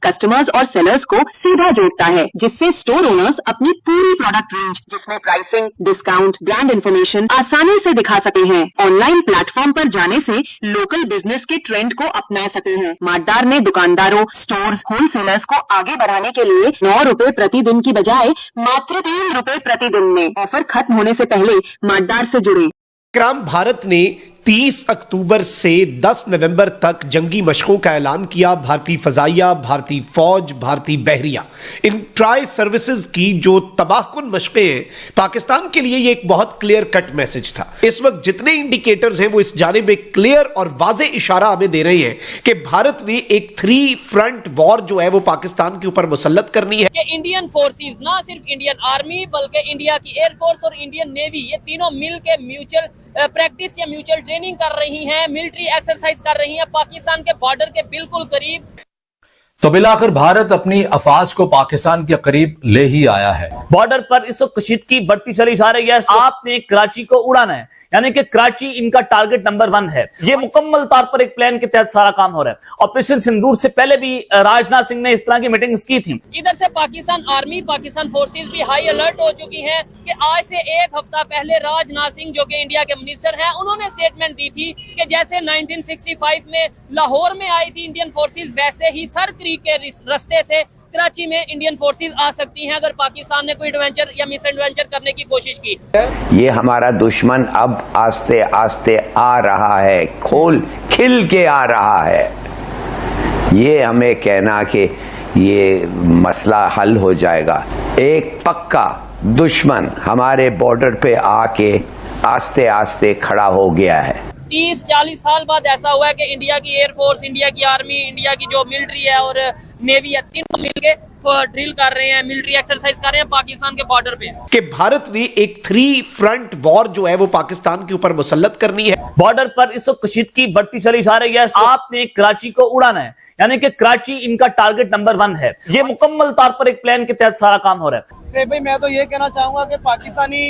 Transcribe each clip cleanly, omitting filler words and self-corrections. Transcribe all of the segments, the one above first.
Customers और sellers को सीधा जोड़ता है, जिससे स्टोर ओनर्स अपनी पूरी प्रोडक्ट रेंज, जिसमें प्राइसिंग, डिस्काउंट, ब्रांड इंफॉर्मेशन आसानी से दिखा सकते हैं। ऑनलाइन प्लेटफॉर्म पर जाने से लोकल बिजनेस के ट्रेंड को अपना सकते हैं। मार्टदार ने दुकानदारों, स्टोर्स, होलसेलर्स को आगे बढ़ाने के लिए 9 रुपए प्रतिदिन की बजाय मात्र 3 रुपए प्रतिदिन में ऑफर खत्म होने से पहले मार्टदार से जुड़े। भारत ने 30 अक्टूबर से 10 नवंबर तक जंगी मशकों का ऐलान किया। भारतीय फजाइया, भारतीय फौज, भारतीय बहरिया, इन ट्राई सर्विसेज की जो तबाहकुन मशकें हैं, पाकिस्तान के लिए ये एक बहुत क्लियर कट मैसेज था। इस वक्त जितने इंडिकेटर्स हैं वो इस जानिब एक क्लियर और वाजे इशारा हमें दे रहे हैं कि भारत ने एक 3 फ्रंट वॉर जो है वो पाकिस्तान के ऊपर मुसल्लत करनी है। इंडियन फोर्सेस, ना सिर्फ इंडियन आर्मी बल्कि इंडिया की एयरफोर्स और इंडियन नेवी, ये तीनों मिल के म्यूचुअल प्रैक्टिस या म्यूचुअल ट्रेनिंग कर रही हैं, मिलिट्री एक्सरसाइज कर रही हैं पाकिस्तान के बॉर्डर के बिल्कुल करीब। तो मिलाकर भारत अपनी अफवाज को पाकिस्तान के करीब ले ही आया है। बॉर्डर पर इस वक्त कशीदगी बढ़ती चली जा रही है। आपने कराची को उड़ाना है, यानी कि कराची इनका टारगेट नंबर 1 है। ये मुकम्मल तौर पर एक प्लान के तहत सारा काम हो रहा है। ऑपरेशन सिंदूर से पहले भी राजनाथ सिंह ने इस तरह की मीटिंग्स की थी। इधर से पाकिस्तान आर्मी, पाकिस्तान फोर्सेस भी हाई अलर्ट हो चुकी हैं कि आज से 1 हफ्ता पहले राजनाथ सिंह जो कि इंडिया के मिनिस्टर हैं, उन्होंने स्टेटमेंट दी थी कि जैसे 1965 में लाहौर में आई थी इंडियन फोर्सेस, वैसे ही सर क्रीक के रास्ते से कराची में इंडियन फोर्सेस आ सकती हैं अगर पाकिस्तान ने कोई एडवेंचर या मिस एडवेंचर करने की कोशिश की। ये हमारा दुश्मन अब आस्ते आस्ते आ रहा है, खिल के आ रहा है। ये हमें कहना कि ये मसला हल हो जाएगा, एक पक्का दुश्मन हमारे बॉर्डर पे आके आस्ते आस्ते खड़ा हो गया है। 30-40 साल बाद ऐसा हुआ है कि इंडिया की एयरफोर्स, इंडिया की आर्मी, इंडिया की जो मिलिट्री है और नेवी है, तीनों मिलके ड्रिल कर रहे हैं, मिलिट्री एक्सरसाइज कर रहे हैं पाकिस्तान के बॉर्डर पे। कि भारत ने एक 3 फ्रंट वॉर जो है वो पाकिस्तान के ऊपर मुसल्लत करनी है। बॉर्डर पर इस वक्त कशीदगी बढ़ती चली जा रही है। आपने कराची को उड़ाना है, यानी कि कराची इनका टारगेट नंबर 1 है। ये मुकम्मल तौर पर एक प्लान के तहत सारा काम हो रहा है। भाई मैं तो ये कहना चाहूंगा कि पाकिस्तानी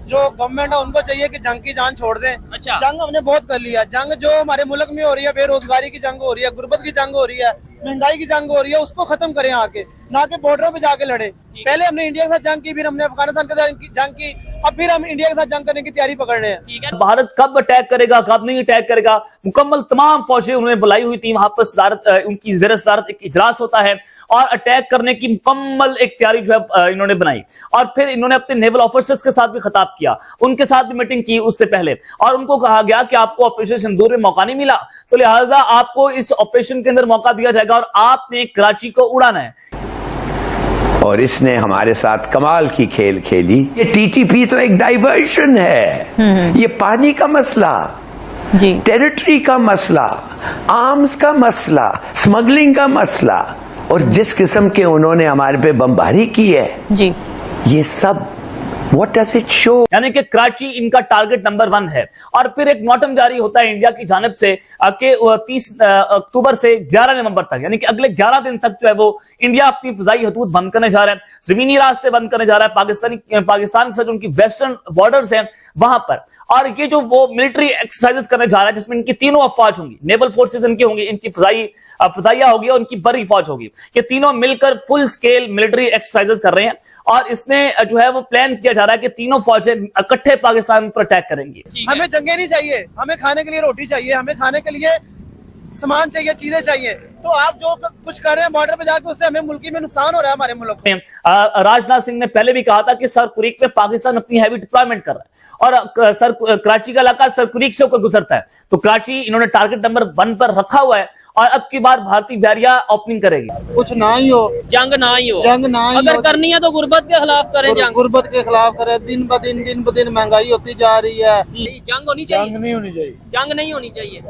जो गवर्नमेंट है उनको चाहिए कि जंग की जान छोड़ दें। अच्छा। जंग हमने बहुत कर लिया। जंग जो हमारे मुल्क में हो रही है, बेरोजगारी की जंग हो रही है, गुर्बत की जंग हो रही है, महंगाई की जंग हो रही है, उसको खत्म करें आके, ना कि बॉर्डरों पे जाके लड़े। पहले हमने इंडिया के साथ जंग की, फिर हमने अफगानिस्तान के साथ जंग की, अब फिर हम इंडिया के साथ जंग करने की तैयारी पकड़ रहे हैं। भारत कब अटैक करेगा, कब नहीं अटैक करेगा, मुकम्मल तमाम फौजें उन्होंने बुलाई हुई थी। वहां पर सदारत, उनकी ज़ेर सदारत एक इजलास होता है और अटैक करने की मुकम्मल एक तैयारी जो है इन्होंने बनाई। और फिर इन्होंने अपने नेवल ऑफिसर्स के साथ भी खिताब किया, उनके साथ भी मीटिंग की उससे पहले, और उनको कहा गया कि आपको ऑपरेशन सिंदूर में मौका नहीं मिला, तो लिहाजा आपको इस ऑपरेशन के अंदर मौका दिया जाएगा और आपने कराची को उड़ाना है। और इसने हमारे साथ कमाल की खेल खेली। ये टीटीपी तो एक डाइवर्शन है। ये पानी का मसला जी, टेरिटरी का मसला, आर्म्स का मसला, स्मगलिंग का मसला, और जिस किस्म के उन्होंने हमारे पे बमबारी की है जी, ये सब What does it show? यानी कि कराची इनका टारगेट नंबर 1 है। और फिर एक नोटम जारी होता है इंडिया की जानिब से कि 30 अक्टूबर से 11 नवंबर तक, यानी कि अगले 11 दिन तक जो है वो इंडिया अपनी फजाई हदूद बंद करने जा रहा है, जमीनी रास्ते बंद करने जा रहा है पाकिस्तान के साथ उनकी वेस्टर्न बॉर्डर्स हैं वहां पर। और ये जो वो मिलिट्री एक्सरसाइजेस करने जा रहा है जिसमें इनकी तीनों अफवाज होंगी, नेवल फोर्सेज इनकी होंगी, इनकी फजाइया होगी और इनकी बरी फौज होगी, ये तीनों मिलकर फुल स्केल मिलिट्री एक्सरसाइजेस कर रहे हैं। और इसमें जो है वो प्लान किया जा रहा है कि तीनों फौजें इकट्ठे पाकिस्तान पर अटैक करेंगी। हमें जंगे नहीं चाहिए, हमें खाने के लिए रोटी चाहिए, हमें खाने के लिए सामान चाहिए, चीजें चाहिए। तो आप जो कुछ कर रहे हैं बॉर्डर पे जाकर, उससे हमें मुल्की में नुकसान हो रहा है हमारे मुल्क में। राजनाथ सिंह ने पहले भी कहा था कि सर कुरीक में पाकिस्तान अपनी हैवी डिप्लॉयमेंट कर रहा है और सर कराची का इलाका सर कुरीक से होकर गुजरता है, तो कराची इन्होंने टारगेट नंबर 1 पर रखा हुआ है। और अब की बार भारतीय बहरिया ओपनिंग करेगी। कुछ ना ही हो, जंग ना ही हो, जंग ना ही अगर करनी है तो गुर्बत के खिलाफ करें, जंग गुर्बत के खिलाफ करें। दिन ब दिन महंगाई होती जा रही है। जंग होनी चाहिए, जंग नहीं होनी चाहिए, जंग नहीं होनी चाहिए।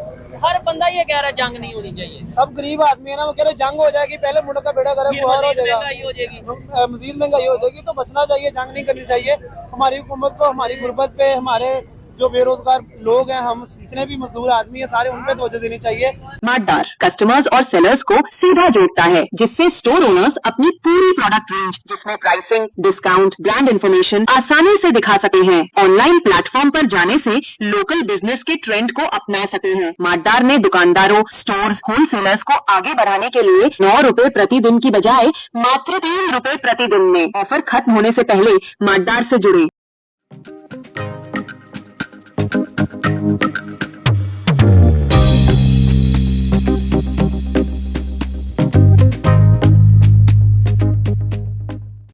हर बंदा ये कह रहा है जंग नहीं होनी चाहिए। सब गरीब आदमी है ना, वो कह रहे जंग हो जाएगी, पहले मुल्क का बेड़ा गर्क हो जाएगा, मजीद महंगाई हो जाएगी, तो बचना चाहिए, जंग नहीं करनी चाहिए। हमारी हुकूमत को हमारी गुर्बत पे, हमारे जो बेरोजगार लोग हैं, हम जितने भी मजदूर आदमी है, सारे उन पे तवज्जो देनी चाहिए। मार्टदार कस्टमर्स और सेलर्स को सीधा जोड़ता है, जिससे स्टोर ओनर्स अपनी पूरी प्रोडक्ट रेंज जिसमें प्राइसिंग, डिस्काउंट, ब्रांड इंफॉर्मेशन आसानी से दिखा सके हैं। ऑनलाइन प्लेटफॉर्म पर जाने से लोकल बिजनेस के ट्रेंड को अपना सके हैं। मार्टदार ने दुकानदारों, स्टोर्स, होलसेलर्स को आगे बढ़ाने के लिए 9 रुपए प्रतिदिन की बजाय मात्र 3 रुपए प्रतिदिन में ऑफर खत्म होने से पहले मार्टदार से जुड़े।